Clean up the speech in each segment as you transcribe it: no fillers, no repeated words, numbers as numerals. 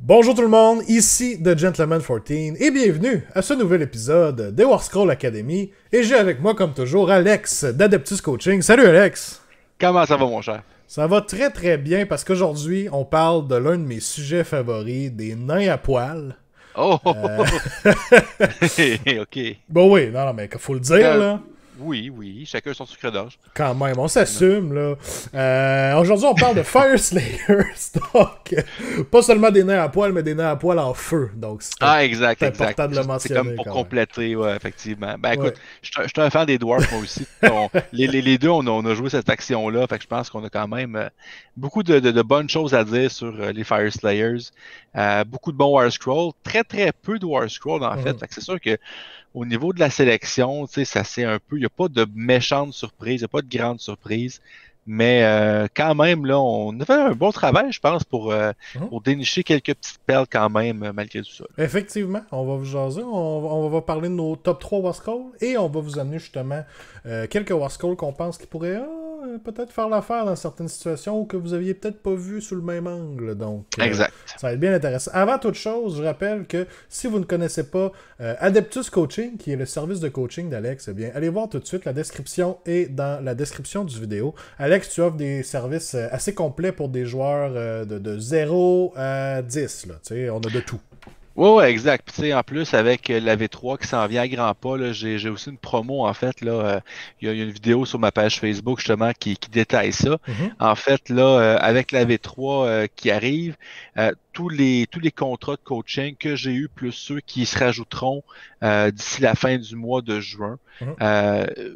Bonjour tout le monde, ici The Gentleman 14 et bienvenue à ce nouvel épisode des Warscroll Academy. Et j'ai avec moi comme toujours Alex d'Adeptus Coaching. Salut Alex! Comment ça va mon cher? Ça va très très bien parce qu'aujourd'hui on parle de l'un de mes sujets favoris, des nains à poil. Oh! Ok. Bon oui, non mais faut le dire là. Oui, chacun son sucre d'orge. Quand même, on s'assume, là. Aujourd'hui, on parle de Fire Slayers. Donc, pas seulement des nains à poil, mais des nains à poil en feu. Donc, c'est important de le mentionner. C'est comme pour compléter, ouais, effectivement. Ben écoute, Ouais. je suis un fan des Dwarfs, moi aussi. Les deux, on a joué cette action-là. Fait que je pense qu'on a quand même beaucoup de bonnes choses à dire sur les Fire Slayers. Beaucoup de bons War Scrolls. Très, très peu de War Scrolls, en fait. Fait que c'est sûr que au niveau de la sélection, tu sais, ça c'est un peu, il n'y a pas de méchante surprise, il n'y a pas de grande surprise, mais quand même, là, on a fait un bon travail, je pense, pour dénicher quelques petites perles quand même, malgré tout ça. Effectivement, on va vous jaser. On va parler de nos top 3 Warscroll et on va vous amener justement quelques Warscroll qu'on pense qui pourraient peut-être faire l'affaire dans certaines situations ou que vous aviez peut-être pas vu sous le même angle. Donc, Exact. ça va être bien intéressant. Avant toute chose, je rappelle que si vous ne connaissez pas Adeptus Coaching, qui est le service de coaching d'Alex, eh bien, allez voir tout de suite. La description est dans la description du vidéo. Alex, tu offres des services assez complets pour des joueurs de 0 à 10. Là. Tu sais, on a de tout. Ouais, exact. Puis, tu sais, en plus, avec la V3 qui s'en vient à grands pas, là, j'ai aussi une promo, en fait. Là, il y a une vidéo sur ma page Facebook, justement, qui détaille ça. Mhm. En fait, là, avec la V3 qui arrive, tous les contrats de coaching que j'ai eus, plus ceux qui se rajouteront d'ici la fin du mois de juin, Mhm.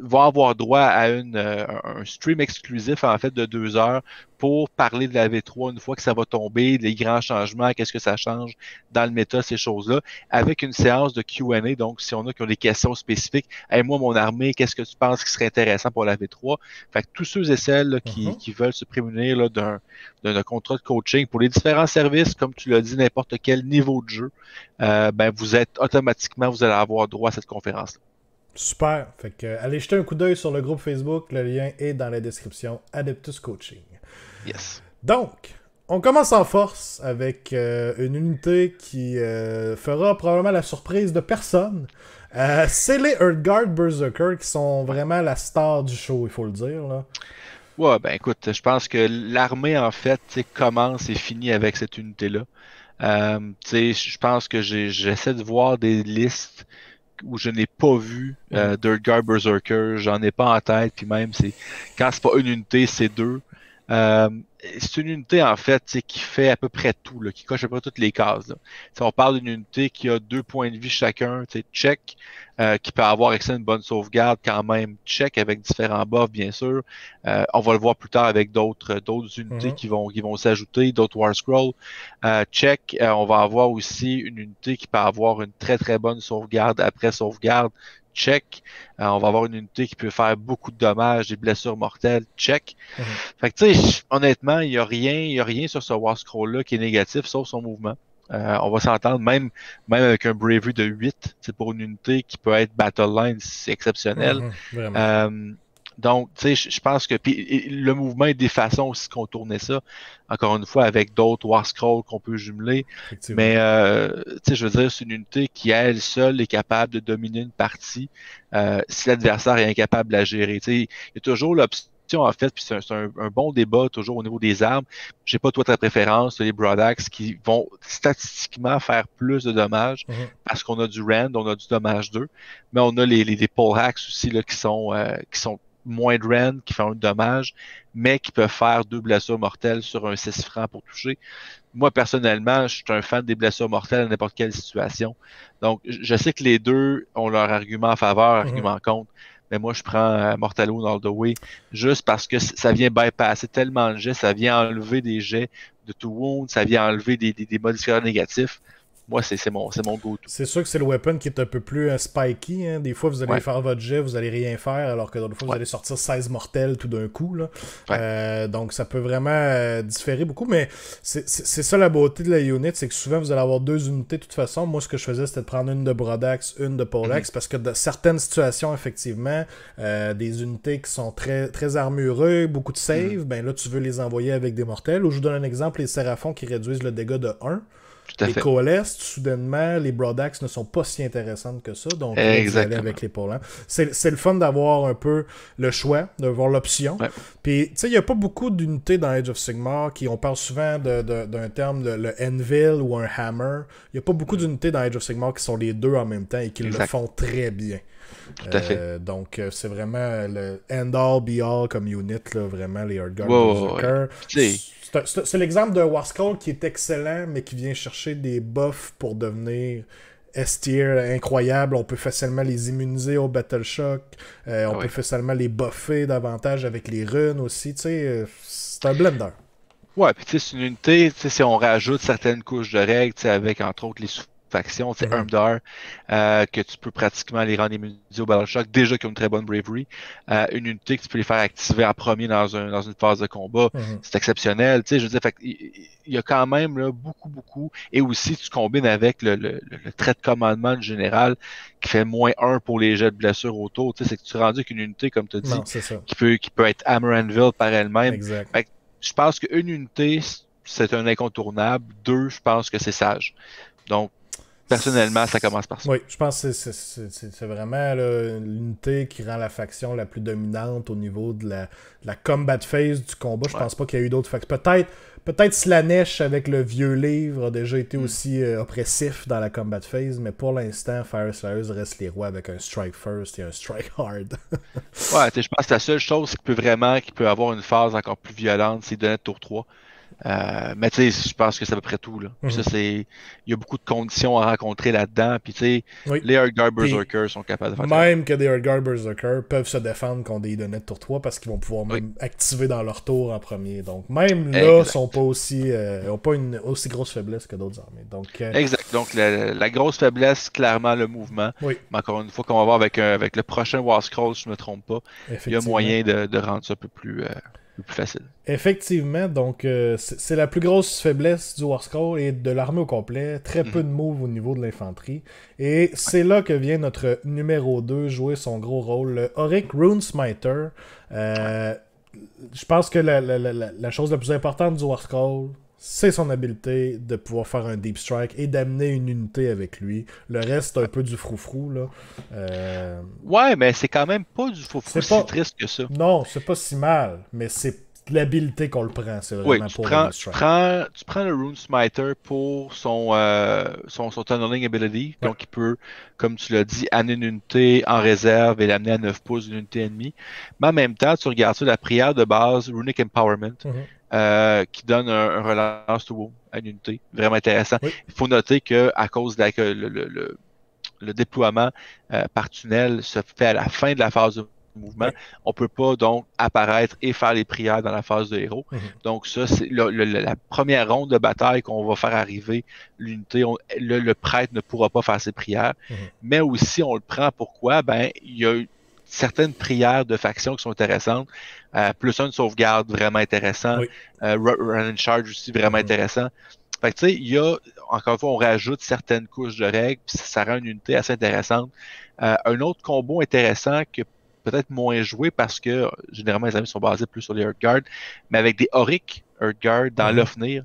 vont avoir droit à un stream exclusif, en fait, de 2 heures pour parler de la V3 une fois que ça va tomber, les grands changements, qu'est-ce que ça change dans le méta, ces choses-là, avec une séance de Q&A. Donc, si on a qui ont des questions spécifiques, hey, moi, mon armée, qu'est-ce que tu penses qui serait intéressant pour la V3? Fait que tous ceux et celles là, qui veulent se prémunir là, d'un contrat de coaching pour les différents services, comme tu l'as dit, n'importe quel niveau de jeu, ben vous êtes automatiquement, vous allez avoir droit à cette conférence-là. Super. Fait que, allez jeter un coup d'œil sur le groupe Facebook. Le lien est dans la description. Adeptus Coaching. Yes. Donc, on commence en force avec une unité qui fera probablement la surprise de personne. C'est les Earthguard Berserker qui sont vraiment la star du show, il faut le dire. Là. Ouais, ben écoute, je pense que l'armée, en fait, commence et finit avec cette unité-là. Je pense que j'essaie de voir des listes où je n'ai pas vu d'Earthguard Berserker, j'en ai pas en tête, puis même quand c'est pas une unité, c'est deux. Euh, c'est une unité en fait qui fait à peu près tout, là, qui coche à peu près toutes les cases. Là. On parle d'une unité qui a 2 points de vie chacun, check, qui peut avoir accès à une bonne sauvegarde quand même, check avec différents buffs bien sûr. On va le voir plus tard avec d'autres unités qui vont s'ajouter, d'autres War Scrolls. Check, on va avoir aussi une unité qui peut avoir une très très bonne sauvegarde après sauvegarde. Check. On va avoir une unité qui peut faire beaucoup de dommages, des blessures mortelles. Check. Fait que, tu sais, honnêtement, il n'y a rien sur ce War Scroll-là qui est négatif, sauf son mouvement. On va s'entendre, même avec un Bravery de 8, c'est pour une unité qui peut être Battle Line, c'est exceptionnel. Vraiment. Donc, tu sais, je pense que le mouvement est des façons aussi de contourner ça. Encore une fois, avec d'autres War Scrolls qu'on peut jumeler. Mais, tu sais, je veux dire, c'est une unité qui, elle seule, est capable de dominer une partie si l'adversaire est incapable de la gérer. Tu sais, il y a toujours l'option, en fait, puis c'est un bon débat toujours au niveau des armes. J'ai pas toi ta préférence, les Broadaxe qui vont statistiquement faire plus de dommages parce qu'on a du Rand, on a du dommage 2, mais on a les Poleaxe aussi là, qui sont moins de rend, qui font un dommage, mais qui peuvent faire 2 blessures mortelles sur un 6 francs pour toucher. Moi, personnellement, je suis un fan des blessures mortelles à n'importe quelle situation. Donc, je sais que les deux ont leur argument en faveur, argument contre, mais moi, je prends Mortalo all the way, juste parce que ça vient bypasser tellement de jets, ça vient enlever des jets de to wound, ça vient enlever des modifiers négatifs. Moi, c'est mon go-to. C'est sûr que c'est le weapon qui est un peu plus spiky. Hein. Des fois, vous allez Ouais. faire votre jet, vous allez rien faire, alors que d'autres fois, vous Ouais. allez sortir 16 mortels tout d'un coup. Là. Ouais. Donc, ça peut vraiment différer beaucoup. Mais c'est ça la beauté de la unit, c'est que souvent, vous allez avoir 2 unités de toute façon. Moi, ce que je faisais, c'était de prendre une de Brodax, une de Poleaxe, parce que dans certaines situations, effectivement, des unités qui sont très, très armurées, beaucoup de save, ben là, tu veux les envoyer avec des mortels. Ou je vous donne un exemple, les Séraphons qui réduisent le dégât de 1. Tout à Les fait. coalesced, soudainement, les Brodax ne sont pas si intéressantes que ça, donc là, vous allez avec les Polans. C'est le fun d'avoir un peu le choix, d'avoir l'option. Ouais. Puis, tu sais, il n'y a pas beaucoup d'unités dans Age of Sigmar on parle souvent d'un terme, le Anvil ou un Hammer. Il n'y a pas beaucoup d'unités dans Age of Sigmar qui sont les deux en même temps et qui le font très bien. Tout à fait. Donc, c'est vraiment le end-all, be-all comme unit, là, vraiment, les Earthguard Berserker. C'est l'exemple d'un Warscroll qui est excellent, mais qui vient chercher des buffs pour devenir S-tier incroyable. On peut facilement les immuniser au Battle Shock. On peut facilement les buffer davantage avec les runes aussi. C'est un blender. Ouais, puis tu sais, c'est une unité, si on rajoute certaines couches de règles, avec entre autres les factions, Hermdar, que tu peux pratiquement les rendre immunisés au Battle Shock, déjà qui ont une très bonne bravery. Une unité que tu peux les faire activer en premier dans une phase de combat, c'est exceptionnel. Je veux dire, il y a quand même là, beaucoup. Et aussi, tu combines avec le trait de commandement du général qui fait -1 pour les jets de blessure autour. C'est que tu es rendu avec une unité, comme tu as dit, qui peut être Hammer Anvil par elle-même. Exact. Fait que je pense qu'une unité, c'est un incontournable. 2, je pense que c'est sage. Donc, personnellement, ça commence par ça. Oui, je pense que c'est vraiment l'unité qui rend la faction la plus dominante au niveau de la combat phase du combat. Je pense pas qu'il y a eu d'autres factions. Peut-être Slanesh avec le vieux livre a déjà été aussi oppressif dans la combat phase, mais pour l'instant, Fire Slayers reste les rois avec un strike first et un strike hard. Ouais, je pense que la seule chose qui peut avoir une phase encore plus violente, c'est donner tour 3. Mais tu sais, je pense que c'est à peu près tout. Là. Ça, il y a beaucoup de conditions à rencontrer là-dedans. Puis tu sais, les Earthguard Berserkers sont capables de faire ça. Même que des Earthguard Berserkers peuvent se défendre contre des Idonets tour 3 parce qu'ils vont pouvoir même activer dans leur tour en premier. Donc même là, ils sont pas aussi ont pas une aussi grosse faiblesse que d'autres armées. Donc, exact. Donc la grosse faiblesse, clairement, le mouvement. Mais encore une fois, qu'on va voir avec le prochain War Scroll, si je ne me trompe pas, il y a moyen de rendre ça un peu plus facile. Effectivement, donc c'est la plus grosse faiblesse du Warscroll et de l'armée au complet. Très peu de moves au niveau de l'infanterie. Et c'est là que vient notre numéro 2 jouer son gros rôle, le Auric Runesmiter. Je pense que la chose la plus importante du Warscroll, c'est son habileté de pouvoir faire un deep strike et d'amener une unité avec lui. Le reste, c'est un peu du froufrou, là. Ouais, mais c'est quand même pas du froufrou si triste que ça. Non, c'est pas si mal, mais c'est l'habileté qu'on le prend, c'est vraiment pour le strike. Tu prends le Runesmiter pour son tunneling ability, donc il peut, comme tu l'as dit, amener une unité en réserve et l'amener à 9 pouces d'une unité ennemie. Mais en même temps, tu regardes ça, la prière de base, Runic Empowerment, qui donne un relance to wound à une unité. Vraiment intéressant. Il faut noter qu'à cause de le déploiement par tunnel se fait à la fin de la phase de mouvement, on peut pas donc apparaître et faire les prières dans la phase de héros. Donc ça, c'est la première ronde de bataille qu'on va faire arriver l'unité. Le prêtre ne pourra pas faire ses prières. Mais aussi, on le prend pourquoi? Ben, il y a certaines prières de factions qui sont intéressantes. Plus une sauvegarde vraiment intéressant. Run and Charge aussi vraiment intéressant. Fait que tu sais, il y a, encore une fois, on rajoute certaines couches de règles, puis ça rend une unité assez intéressante. Un autre combo intéressant que peut-être moins joué parce que généralement les amis sont basés plus sur les Earthguard, mais avec des Auric Earthguard dans l'Ofnir.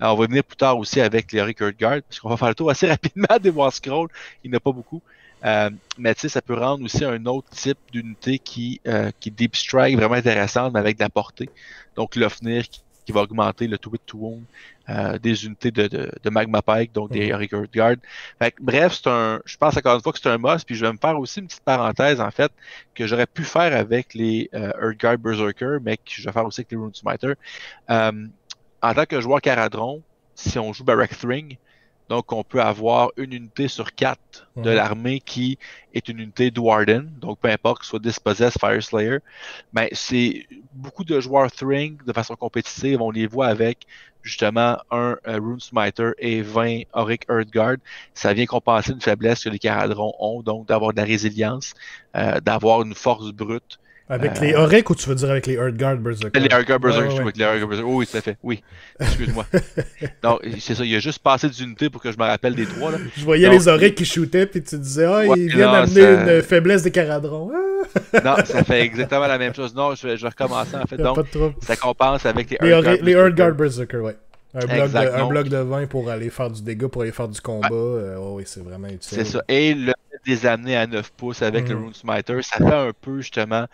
On va venir plus tard aussi avec les Auric Earthguard, parce qu'on va faire le tour assez rapidement des War Scroll. Il n'y en a pas beaucoup. Mais tu sais, ça peut rendre aussi un autre type d'unité qui Deep Strike vraiment intéressante, mais avec de la portée. Donc l'Ofnir qui va augmenter le to-hit to-wound des unités de Magma Pike, donc des Auric Earthguard. Bref, je pense encore une fois que c'est un must, puis je vais me faire aussi une petite parenthèse, en fait, que j'aurais pu faire avec les Earthguard Berserker, mais que je vais faire aussi avec les Runesmiter. En tant que joueur Caradron, si on joue Barrack Thring, donc on peut avoir une unité sur 4 de l'armée qui est une unité Dwarden, donc peu importe que ce soit Dispossess, Fire Slayer, mais c'est beaucoup de joueurs Thring de façon compétitive, on les voit avec justement un Rune Smiter et 20 Auric Earthguard. Ça vient compenser une faiblesse que les Caradrons ont, donc d'avoir de la résilience, d'avoir une force brute. Avec les Auric ou tu veux dire avec les Earthguard Berserker? Les Earthguard Berserker, ouais. avec les Earthguard Berserker. Oui, tout à fait. Oui, excuse-moi. Non, c'est ça, il a juste passé d'unité pour que je me rappelle des trois. Là. Je voyais les Auric qui shootaient, puis tu disais, ils viennent amener une faiblesse des Caradrons. Non, ça fait exactement la même chose. Non, je vais recommencer en fait. Donc, ça compense avec les Earthguard Berserker, ouais. Un bloc de 20 pour aller faire du dégât, pour aller faire du combat. Oui, c'est vraiment utile. C'est ça. Et le fait de les amener à 9 pouces avec le Rune Smiter, ça fait un peu justement.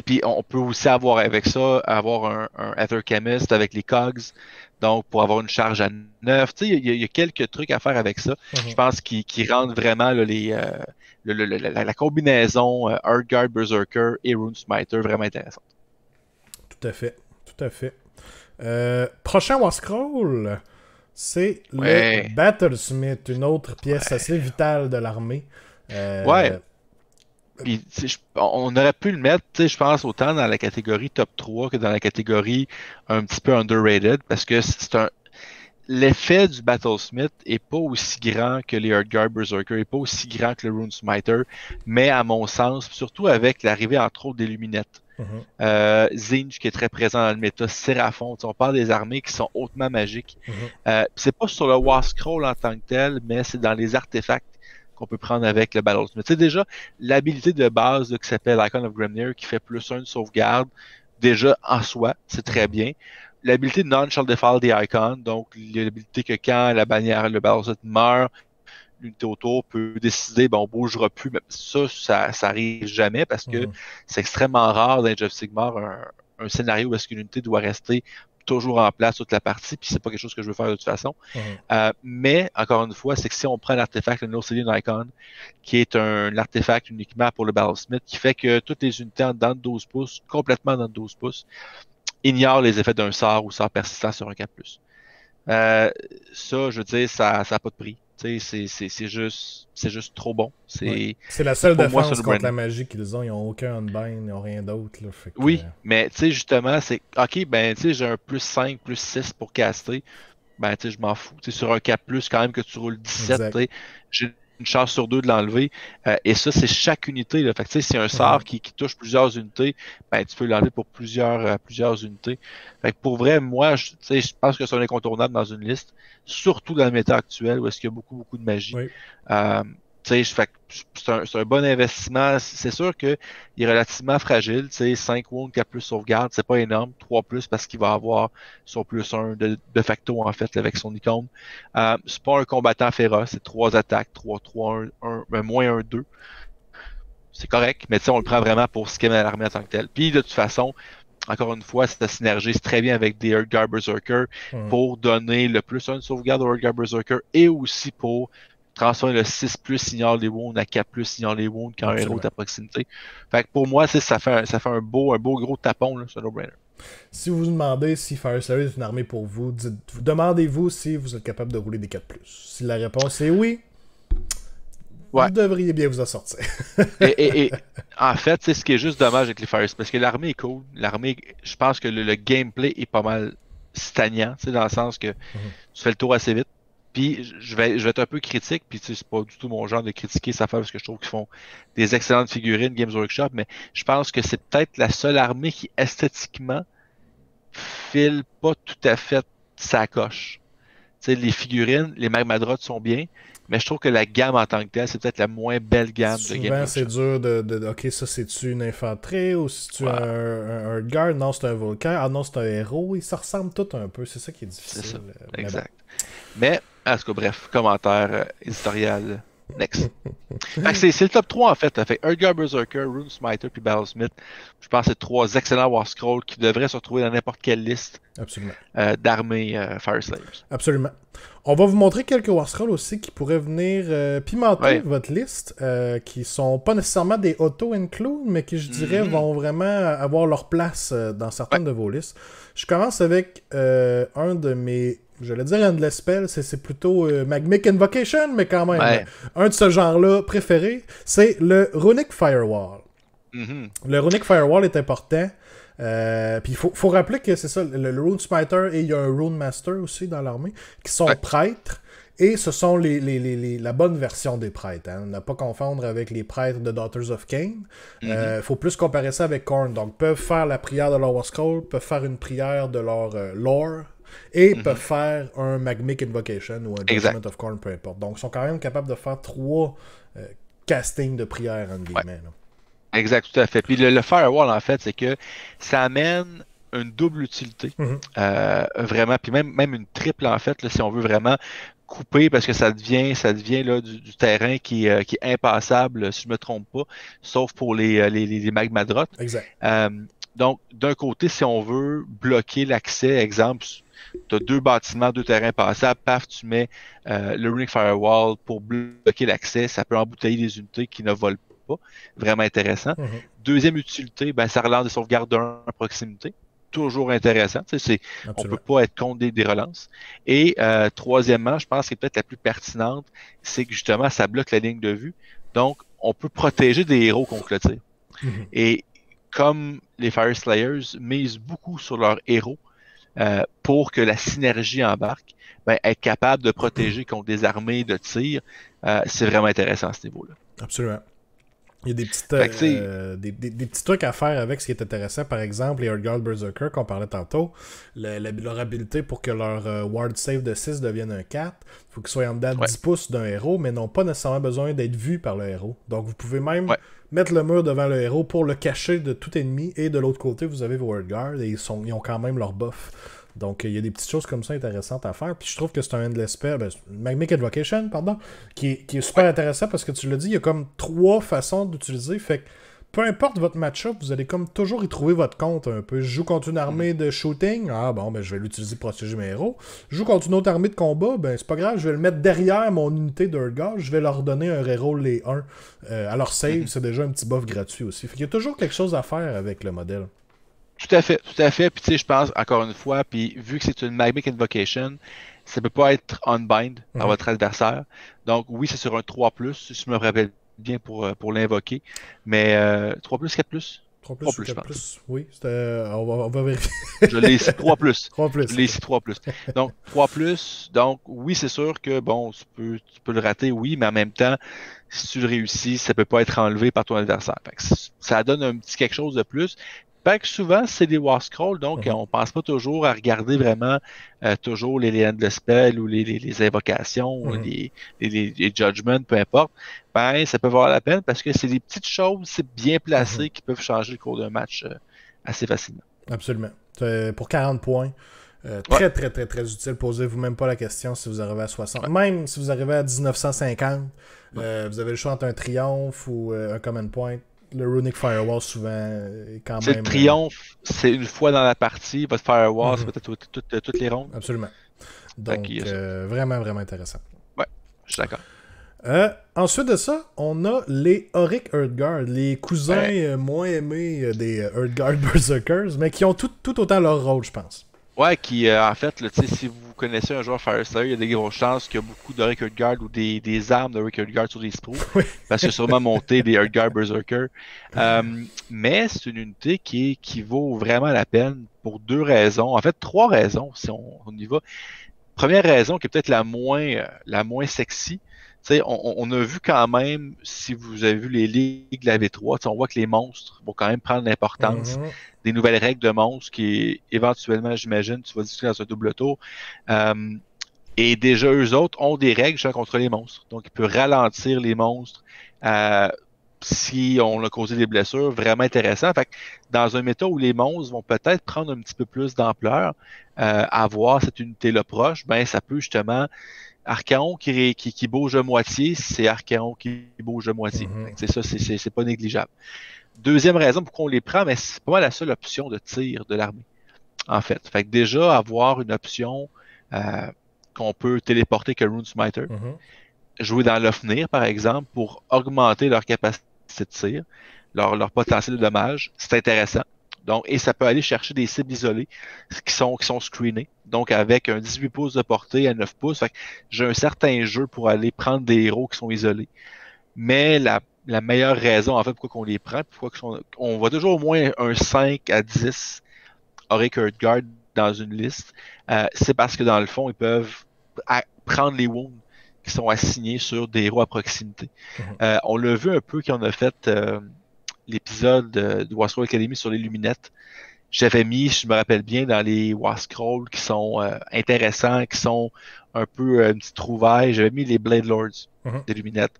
Puis on peut aussi avoir avec ça, avoir un Ether Chemist avec les Cogs. Donc, pour avoir une charge à 9. Il y a quelques trucs à faire avec ça. Je pense qu'ils rendent vraiment là, la combinaison Earthguard Berserker et Rune Smiter vraiment intéressante. Tout à fait. Tout à fait. Prochain War Scroll, c'est le Battlesmith, une autre pièce assez vitale de l'armée. Ouais. Puis, on aurait pu le mettre, je pense, autant dans la catégorie top 3 que dans la catégorie un petit peu underrated, parce que l'effet du Battlesmith est pas aussi grand que les Earthguard Berserker, est pas aussi grand que le Rune Smiter, mais à mon sens, surtout avec l'arrivée entre autres des Luminettes. Zinj qui est très présent dans le méta, Seraphon, on parle des armées qui sont hautement magiques. C'est pas sur le War Scroll en tant que tel, mais c'est dans les artefacts qu'on peut prendre avec le Battlesmith. Tu sais, déjà, l'habilité de base là, qui s'appelle Icon of Grimnir, qui fait +1 de sauvegarde, déjà en soi, c'est très bien. L'habilité de None shall defile the Icon, donc l'habilité que quand la bannière, le Battlesmith meurt, l'unité autour peut décider, on bougera plus, mais ça arrive jamais parce que c'est extrêmement rare dans Age of Sigmar un scénario où est-ce qu'une unité doit rester toujours en place toute la partie, puis c'est pas quelque chose que je veux faire de toute façon. Mais, encore une fois, c'est que si on prend l'artefact, le No Ceiling Icon, qui est un artefact uniquement pour le Battlesmith, qui fait que toutes les unités en dedans de 12 pouces, complètement dans 12 pouces, ignorent les effets d'un sort ou sort persistant sur un 4+. Ça, je veux dire, ça n'a pas de prix. C'est juste trop bon. C'est la seule défense contre la magie qu'ils ont. Ils n'ont aucun unbind, ils n'ont rien d'autre. Oui, mais justement, c'est OK, j'ai un +5, +6 pour caster. Je m'en fous. Sur un 4+, quand même que tu roules 17, j'ai une chance sur 2 de l'enlever. Et ça, c'est chaque unité. Là. Fait que c'est un sort qui touche plusieurs unités. Tu peux l'enlever pour plusieurs unités. Fait que pour vrai, moi, je pense que c'est un incontournable dans une liste, surtout dans le méta actuel où est-ce qu'il y a beaucoup, beaucoup de magie. C'est un bon investissement. C'est sûr qu'il est relativement fragile. 5 wounds, 4+ sauvegarde, c'est pas énorme. 3+ parce qu'il va avoir son +1 de facto, en fait, avec son icône. C'est pas un combattant féroce. C'est 3 attaques, 3, 1, moins 1, 2. C'est correct, mais on le prend vraiment pour ce qu'est l'armée en tant que tel. Puis, de toute façon, encore une fois, ça synergise très bien avec des Earthguard Berserker pour donner le +1 de sauvegarde aux Earthguard Berserker et aussi pour transformer le 6+ ignore les wounds à 4+ ignore les wounds quand un héros est à proximité. Fait que pour moi, ça fait un beau gros tapon, c'est un no-brainer. Si vous vous demandez si Fire Slayer est une armée pour vous, demandez-vous si vous êtes capable de rouler des 4+. Si la réponse est oui, vous devriez bien vous en sortir. et en fait, ce qui est juste dommage avec les Fire Slayer, parce que l'armée est cool. L'armée, je pense que le gameplay est pas mal stagnant, dans le sens que tu fais le tour assez vite. Puis je vais être un peu critique, puis c'est pas du tout mon genre de critiquer ça fait parce que je trouve qu'ils font des excellentes figurines Games Workshop, mais je pense que c'est peut-être la seule armée qui esthétiquement file pas tout à fait sa coche. Les figurines, les Magmadrots sont bien, mais je trouve que la gamme en tant que telle, c'est peut-être la moins belle gamme de Games Workshop. C'est dur de OK, ça c'est-tu une infanterie ou c'est-tu un guard? Non, c'est un volcan. Ah non, c'est un héros. Ils se ressemblent tous un peu. C'est ça qui est difficile. C'est ça, exact. Mais, en tout cas, bref, commentaire éditorial. Next. C'est le top 3 en fait. Fait Earthguard Berserker, Rune Smiter puis Battlesmith. Je pense que c'est 3 excellents War Scrolls qui devraient se retrouver dans n'importe quelle liste d'armées Fire Slayers. Absolument. On va vous montrer quelques War Scrolls aussi qui pourraient venir pimenter votre liste, qui sont pas nécessairement des auto-include, mais qui, je dirais, vont vraiment avoir leur place dans certaines de vos listes. Je commence avec un de mes... J'allais dire Endless Spell, c'est plutôt Magmic Invocation, mais quand même, un de ce genre-là préféré, c'est le Runic Firewall. Le Runic Firewall est important. Puis il faut rappeler que c'est ça, le Rune Smiter et il y a un Rune Master aussi dans l'armée, qui sont prêtres. Et ce sont la bonne version des prêtres. Hein. Ne pas confondre avec les prêtres de Daughters of Cain. Faut plus comparer ça avec Khorne. Donc, peuvent faire la prière de leur War Scroll, peuvent faire une prière de leur lore, et peuvent faire un Magmic Invocation ou un Judgment of Khorne, peu importe. Donc, ils sont quand même capables de faire 3 castings de prière, entre guillemets. Exact, tout à fait. Puis le Firewall, en fait, c'est que ça amène une double utilité. Vraiment, puis même une triple, en fait, là, si on veut vraiment couper, parce que ça devient là, du terrain qui est impassable, si je me trompe pas, sauf pour les magmadrottes. Exact. Donc, d'un côté, si on veut bloquer l'accès, exemple, tu as 2 bâtiments, 2 terrains passables, paf, tu mets le Runic Firewall pour bloquer l'accès, ça peut embouteiller les unités qui ne volent pas. Vraiment intéressant. Deuxième utilité, ben, ça relance des sauvegardes d'un à proximité. Toujours intéressant. On ne peut pas être contre des relances. Et troisièmement, je pense que peut-être la plus pertinente, c'est que justement, ça bloque la ligne de vue. Donc, on peut protéger des héros contre le tir. Et comme les Fire Slayers misent beaucoup sur leurs héros pour que la synergie embarque, ben, être capable de protéger contre des armées de tir, c'est vraiment intéressant à ce niveau-là. Absolument. Il y a des petits trucs à faire avec ce qui est intéressant. Par exemple, les Earthguard Berserker qu'on parlait tantôt, leur habilité pour que leur ward save de 6 devienne un 4, il faut qu'ils soient en dedans de 10 pouces d'un héros, mais n'ont pas nécessairement besoin d'être vus par le héros. Donc vous pouvez même mettre le mur devant le héros pour le cacher de tout ennemi, et de l'autre côté, vous avez vos Earthguard et ils ont quand même leur buff. Donc, il y a des petites choses comme ça intéressantes à faire. Puis je trouve que c'est un Endless Spell, Magmic Invocation, pardon, qui est super intéressant parce que tu l'as dit, il y a comme 3 façons d'utiliser. Fait que peu importe votre match-up, vous allez comme toujours y trouver votre compte un peu. Je joue contre une armée de shooting, je vais l'utiliser pour protéger mes héros. Je joue contre une autre armée de combat, c'est pas grave, je vais le mettre derrière mon unité d'Earthguard, je vais leur donner un reroll les 1. À leur save, c'est déjà un petit buff gratuit aussi. Fait qu'il y a toujours quelque chose à faire avec le modèle. Tout à fait, tout à fait. Puis tu sais, je pense, encore une fois, puis vu que c'est une Magmic Invocation, ça peut pas être unbind à votre adversaire. Donc oui, c'est sur un 3+, si je me rappelle bien pour l'invoquer. Mais 3+, 4+? 3+, 4+, je pense. Oui, on va vérifier. Je l'ai ici 3+. 3+. Je l'ai ici 3+. Donc 3+, donc oui, c'est sûr que bon, tu peux le rater, oui, mais en même temps, si tu le réussis, ça peut pas être enlevé par ton adversaire. Fait que ça donne un petit quelque chose de plus. Fait que souvent, c'est des War Scrolls, donc on pense pas toujours à regarder vraiment toujours les Endless Spells ou les invocations, ou les Judgments, peu importe. Ben, ça peut valoir la peine parce que c'est des petites choses, c'est bien placé, qui peuvent changer le cours d'un match assez facilement. Absolument. Pour 40 points, très, très, très, très utile. Posez-vous même pas la question si vous arrivez à 60. Même si vous arrivez à 1950, vous avez le choix entre un triomphe ou un common point. Le Runic Firewall, souvent, quand même... Le triomphe, c'est une fois dans la partie. Votre Firewall, c'est peut-être toutes les rondes. Absolument. Donc, vraiment, vraiment intéressant. Ouais, je suis d'accord. Ensuite de ça, on a les Auric Earthguard, les cousins moins aimés des Earthguard Berserkers, mais qui ont tout autant leur rôle, je pense. Ouais, qui, en fait, là, si vous connaissez un joueur Fire Slayer, il y a des grosses chances qu'il y a beaucoup de Earthguard ou des armes de Earthguard sur les sprouts, parce que sûrement monté des Earthguard Berserker. Mais c'est une unité qui vaut vraiment la peine pour 2 raisons. En fait, 3 raisons, si on y va. Première raison, qui est peut-être la moins sexy, on a vu quand même, si vous avez vu les ligues de la V3, on voit que les monstres vont quand même prendre l'importance. Des nouvelles règles de monstres qui, éventuellement, j'imagine, tu vas discuter dans un double tour. Et déjà, eux autres ont des règles contre les monstres. Donc, ils peuvent ralentir les monstres si on a causé des blessures. Vraiment intéressant. Fait que dans un méta où les monstres vont peut-être prendre un petit peu plus d'ampleur, avoir cette unité-là proche, ben ça peut justement... Archaon qui bouge de moitié, c'est Archaon qui bouge de moitié. C'est ça, c'est pas négligeable. Deuxième raison pourquoi on les prend, mais c'est pas la seule option de tir de l'armée, en fait. Fait que déjà, avoir une option qu'on peut téléporter que Rune Smiter, jouer dans l'Ofnir, par exemple, pour augmenter leur capacité de tir, leur potentiel de dommage, c'est intéressant. Donc, et ça peut aller chercher des cibles isolées qui sont screenées. Donc, avec un 18 pouces de portée à 9 pouces, fait que j'ai un certain jeu pour aller prendre des héros qui sont isolés. Mais la meilleure raison, en fait, pourquoi on les prend. Pourquoi on voit toujours au moins un 5 à 10 Auric Earthguard dans une liste. C'est parce que, dans le fond, ils peuvent prendre les wounds qui sont assignés sur des héros à proximité. On l'a vu un peu quand on a fait l'épisode de Wascroll Academy sur les luminettes. J'avais mis, je me rappelle bien, dans les Wascroll qui sont intéressants, qui sont un peu une petite trouvaille, j'avais mis les Blade Lords des luminettes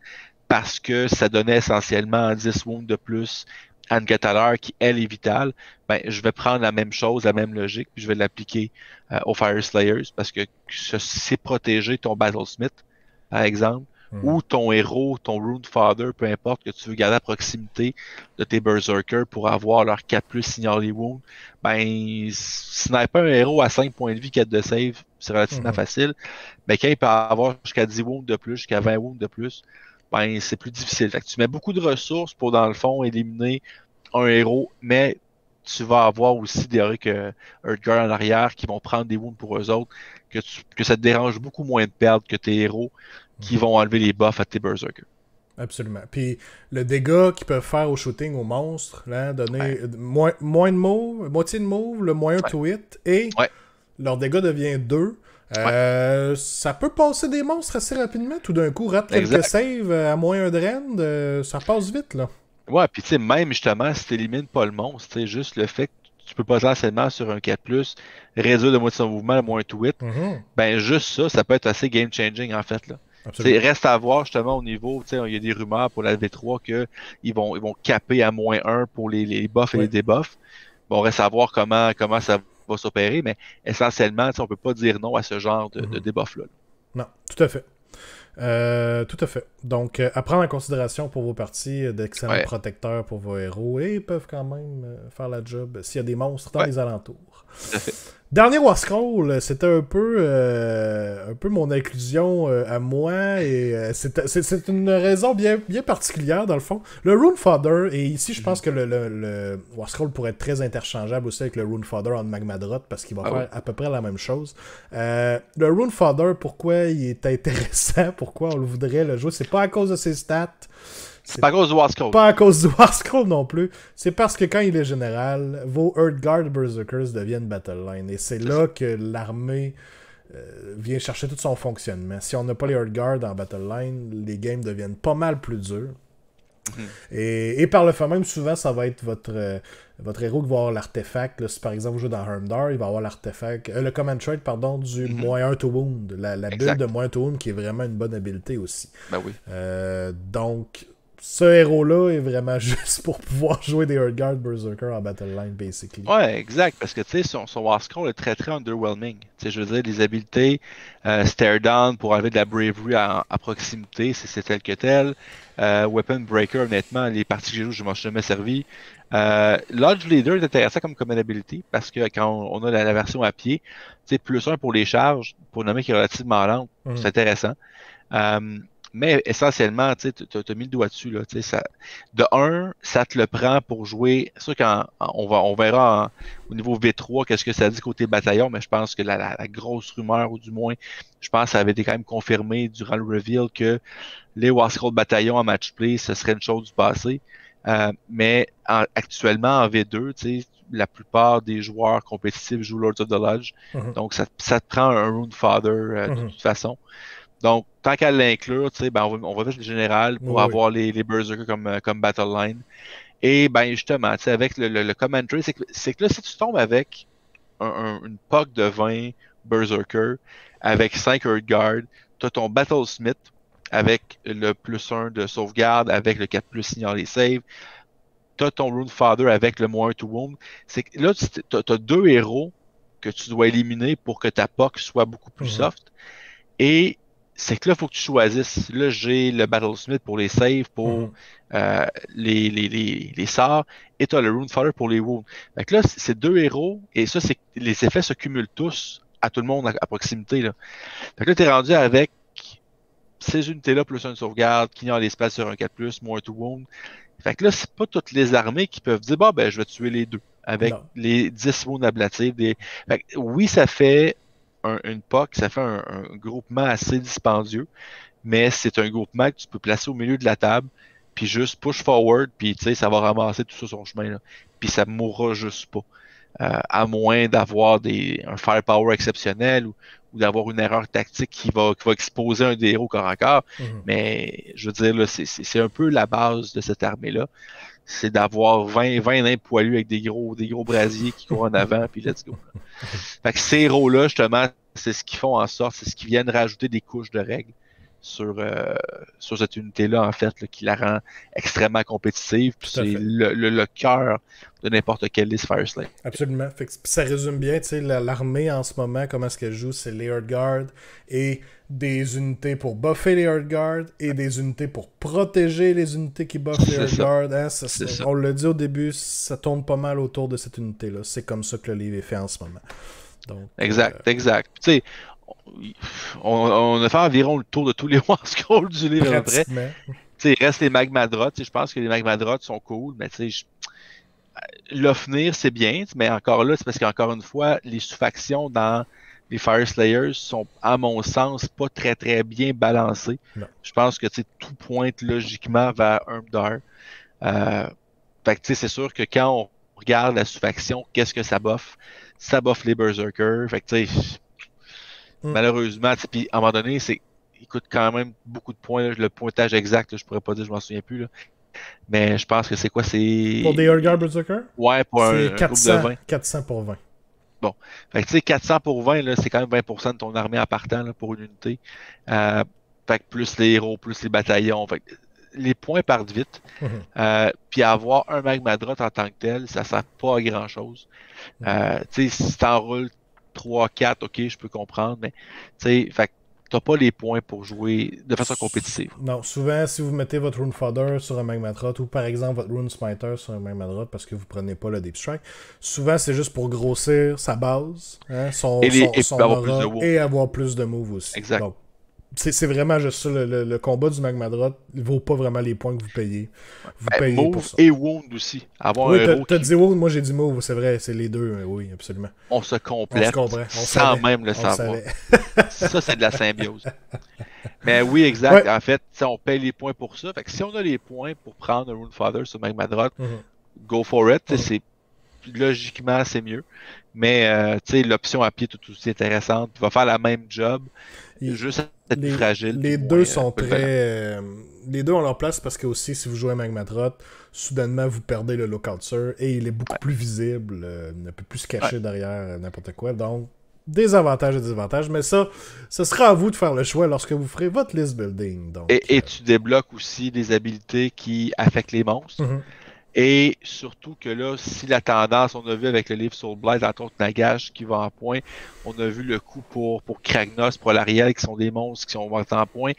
parce que ça donnait essentiellement 10 wounds de plus à une Gataler qui, elle, est vitale. Ben, je vais prendre la même chose, la même logique, puis je vais l'appliquer aux Fire Slayers parce que c'est protéger ton Battlesmith, par exemple, ou ton héros, ton Rune Father, peu importe, que tu veux garder à proximité de tes Berserkers pour avoir leur 4+, signal les wounds. Ben, sniper un héros à 5 points de vie, 4 de save, c'est relativement facile. Mais quand il peut avoir jusqu'à 10 wounds de plus, jusqu'à 20 wounds de plus, ben, c'est plus difficile. Fait que tu mets beaucoup de ressources pour, dans le fond, éliminer un héros, mais tu vas avoir aussi des Auric Earthguard en arrière qui vont prendre des wounds pour eux autres, que ça te dérange beaucoup moins de perdre que tes héros qui vont enlever les buffs à tes Berserkers. Absolument. Puis le dégât qu'ils peuvent faire au shooting aux monstres, là, donner moins de move, moitié de move, le moins to hit, et leur dégât devient 2. Ça peut passer des monstres assez rapidement. Tout d'un coup, rate quelques saves à moins 1 de rend, ça passe vite, là. Ouais, puis tu sais, même justement, si tu n'élimines pas le monstre, tu sais, juste le fait que tu peux pas seulement sur un 4+, réduire de moitié de son mouvement à moins 8, ben juste ça peut être assez game-changing, en fait, là. Reste à voir justement au niveau, il y a des rumeurs pour la V3 qu'ils vont capper à moins 1 pour les buffs et les debuffs. Bon, reste à voir comment ça va s'opérer, mais essentiellement, on peut pas dire non à ce genre de debuff-là. Non, tout à fait. Tout à fait. Donc, à prendre en considération pour vos parties, d'excellents protecteurs pour vos héros, et ils peuvent quand même faire la job s'il y a des monstres dans les alentours. Tout à fait. Dernier Wascroll, c'était un peu mon inclusion à moi, et c'est une raison bien particulière dans le fond. Le Rune Fodder, et ici je pense que le Wascroll pourrait être très interchangeable aussi avec le Rune Fodder en Magmadrot, parce qu'il va faire à peu près la même chose. Le Rune Fodder, pourquoi il est intéressant, pourquoi on le voudrait le jouer, c'est pas à cause de ses stats. C'est pas à cause du Wascroll. Pas à cause du Wascroll non plus. C'est parce que quand il est général, vos Earthguard Berserkers deviennent Battle Line. Et c'est là que l'armée vient chercher tout son fonctionnement. Si on n'a pas les Earthguard en Battle Line, les games deviennent pas mal plus durs. Et par le fait même, souvent, ça va être votre héros qui va avoir l'artefact. Si par exemple vous jouez dans Hermdar, il va avoir l'artefact, le command trait, pardon, du moins 1 to wound. La build de moins 1 to wound qui est vraiment une bonne habileté aussi. Ben oui. Donc, ce héros-là est vraiment juste pour pouvoir jouer des Earthguard Berserker en Battle Line, basically. Ouais, exact, parce que tu sais, son Wascroll est très très underwhelming. Tu sais, je veux dire, les habiletés, Stare Down pour enlever de la Bravery à proximité, c'est tel que tel. Weapon Breaker, honnêtement, les parties que j'ai jouées, je m'en suis jamais servi. Lodge Leader est intéressant comme common ability, parce que quand on a la version à pied, tu sais, +1 pour les charges, pour une armée qui est relativement lente, c'est intéressant. Mais essentiellement, tu as mis le doigt dessus. Là, ça, de 1, ça te le prend pour jouer. C'est sûr qu'on verra au niveau V3 qu'est-ce que ça dit côté bataillon, mais je pense que la grosse rumeur, ou du moins, je pense que ça avait été quand même confirmé durant le reveal que les Wascroll bataillons en match play, ce serait une chose du passé. Mais actuellement, en V2, la plupart des joueurs compétitifs jouent Lords of the Lodge. Donc, ça te prend un Rune Father de toute façon. Donc, tant qu'à l'inclure, ben, on va mettre le général pour avoir les Berserkers comme Battle Line. Et ben justement, avec le commentary, c'est que là, si tu tombes avec une POC de 20 Berserker, avec 5 Earthguard, tu as ton Battlesmith avec le +1 de sauvegarde, avec le 4+ signal et save. Tu as ton Rune Father avec le moins to wound. C'est que là, tu as 2 héros que tu dois éliminer pour que ta POC soit beaucoup plus soft. Et c'est que là, il faut que tu choisisses. Là, j'ai le Battlesmith pour les saves, pour les sorts, et tu as le Rune Father pour les wounds. Fait que là, c'est 2 héros, et ça, c'est les effets se cumulent tous à tout le monde à proximité. Là. Fait que là, tu es rendu avec ces unités-là, plus une sauvegarde, qui a l'espace sur un 4+, moins 2 wounds. Fait que là, c'est pas toutes les armées qui peuvent dire, ben, je vais tuer les 2, avec les 10 wounds ablatifs. Fait que, oui, ça fait une POC, ça fait un groupement assez dispendieux, mais c'est un groupement que tu peux placer au milieu de la table, puis juste push forward, puis ça va ramasser tout ça sur son chemin, là. Puis ça mourra juste pas. À moins d'avoir un firepower exceptionnel ou d'avoir une erreur tactique qui va exposer un des héros corps à corps. Mais je veux dire, là, c'est un peu la base de cette armée-là. C'est d'avoir 20 nains poilus avec des gros brasiers qui courent en avant, puis let's go. Fait que ces héros-là, justement, c'est ce qu'ils font en sorte, c'est ce qui viennent rajouter des couches de règles sur cette unité-là, en fait, là, qui la rend extrêmement compétitive. Puis c'est le cœur de n'importe quelle liste Fire Slayer. Absolument. Fait que, ça résume bien, tu sais, l'armée en ce moment, comment est-ce qu'elle joue, c'est Layered Guard et des unités pour buffer Layered Guard et des unités pour protéger les unités qui buffent Layered Guard. Hein? On l'a dit au début, ça tourne pas mal autour de cette unité-là. C'est comme ça que le livre est fait en ce moment. Donc, exact. Tu sais, on a fait environ le tour de tous les War Scrolls du livre à peu près. Il reste les Magmadrots. Je pense que les Magmadrots sont cool, mais l'Ofnir, c'est bien, mais encore là, c'est parce qu'encore une fois, les sous-factions dans les Fire Slayers sont, à mon sens, pas très très bien balancées. Je pense que tout pointe logiquement vers Umdar. Fait que c'est sûr que quand on regarde la sous-faction, qu'est-ce que ça buffe? Ça buffe les Berserkers. Fait que malheureusement, puis à un moment donné, il coûte quand même beaucoup de points. Là, le pointage exact, là, je pourrais pas dire, je m'en souviens plus. Là. Mais je pense que c'est quoi? C'est. Pour des Urgar Berserker? Ouais, pour un groupe de 20. 400 pour 20. Bon. Fait que 400 pour 20, là, c'est quand même 20% de ton armée en partant là, pour une unité. Fait que plus les héros, plus les bataillons. Fait que les points partent vite. Puis avoir un Magmadrot en tant que tel, ça sert pas à grand chose. Si t'enroules 3-4, ok, je peux comprendre, mais fait que t'as pas les points pour jouer de façon compétitive. Non, souvent, si vous mettez votre Rune Fodder sur un Magmadrot ou par exemple votre Rune Smiter sur un Magmadrot parce que vous prenez pas le Deep Strike, souvent c'est juste pour grossir sa base, hein, son aura, et avoir plus de moves aussi. Exact. Donc, c'est vraiment juste ça, le combat du Magmadrot, il vaut pas vraiment les points que vous payez. Vous payez move pour ça. Et wound aussi. Avoir oui, un t'as dit wound, moi j'ai dit move, c'est vrai, c'est les deux, oui, absolument. On se complète sans même le savoir. Ça, c'est de la symbiose. Mais oui, exact. En fait, on paye les points pour ça. Fait que si on a les points pour prendre un Rune Father sur Magmadrot, go for it. Logiquement, c'est mieux. Mais l'option à pied tout aussi intéressante. Il va faire la même job. Juste être fragile. Les deux sont très. Les deux ont leur place parce que aussi, si vous jouez à Magmadrot, soudainement vous perdez le Lookout Sir et il est beaucoup plus visible. Ne peut plus se cacher derrière n'importe quoi. Donc, des avantages et des désavantages. Mais ça, ce sera à vous de faire le choix lorsque vous ferez votre list building. Donc, et tu débloques aussi des habilités qui affectent les monstres. Et surtout que là, si la tendance, on a vu avec le livre Soulblight, entre autres Nagash qui va en point, on a vu le coup pour Kragnos, pour l'Ariel, qui sont des monstres qui sont en point,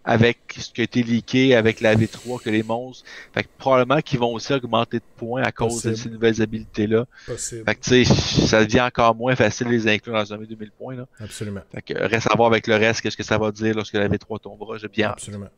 avec ce qui a été leaké avec la V3 que les monstres. Fait que probablement qu'ils vont aussi augmenter de points à cause de ces nouvelles habilités-là. Fait que tu sais, ça devient encore moins facile de les inclure dans un 2000 points. Là. Absolument. Fait que reste à voir avec le reste, qu'est-ce que ça va dire lorsque la V3 tombera. J'ai bien Absolument.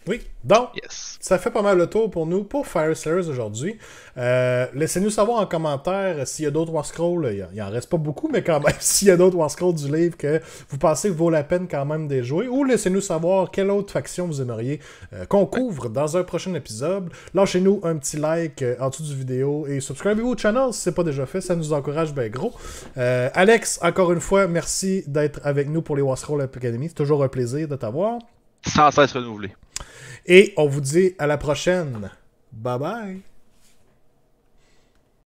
Oui, donc, ça fait pas mal le tour pour nous, pour Fire Slayers aujourd'hui. Laissez-nous savoir en commentaire s'il y a d'autres War Scrolls, il en reste pas beaucoup, mais quand même, s'il y a d'autres War Scrolls du livre que vous pensez que vaut la peine quand même de jouer, ou laissez-nous savoir quelle autre faction vous aimeriez qu'on couvre dans un prochain épisode. Lâchez-nous un petit like en dessous du vidéo et subscribez-vous au channel si c'est pas déjà fait, ça nous encourage bien gros. Alex, encore une fois, merci d'être avec nous pour les War Scrolls Academy, c'est toujours un plaisir de t'avoir. Sans cesse renouvelé. Et on vous dit à la prochaine. Bye bye.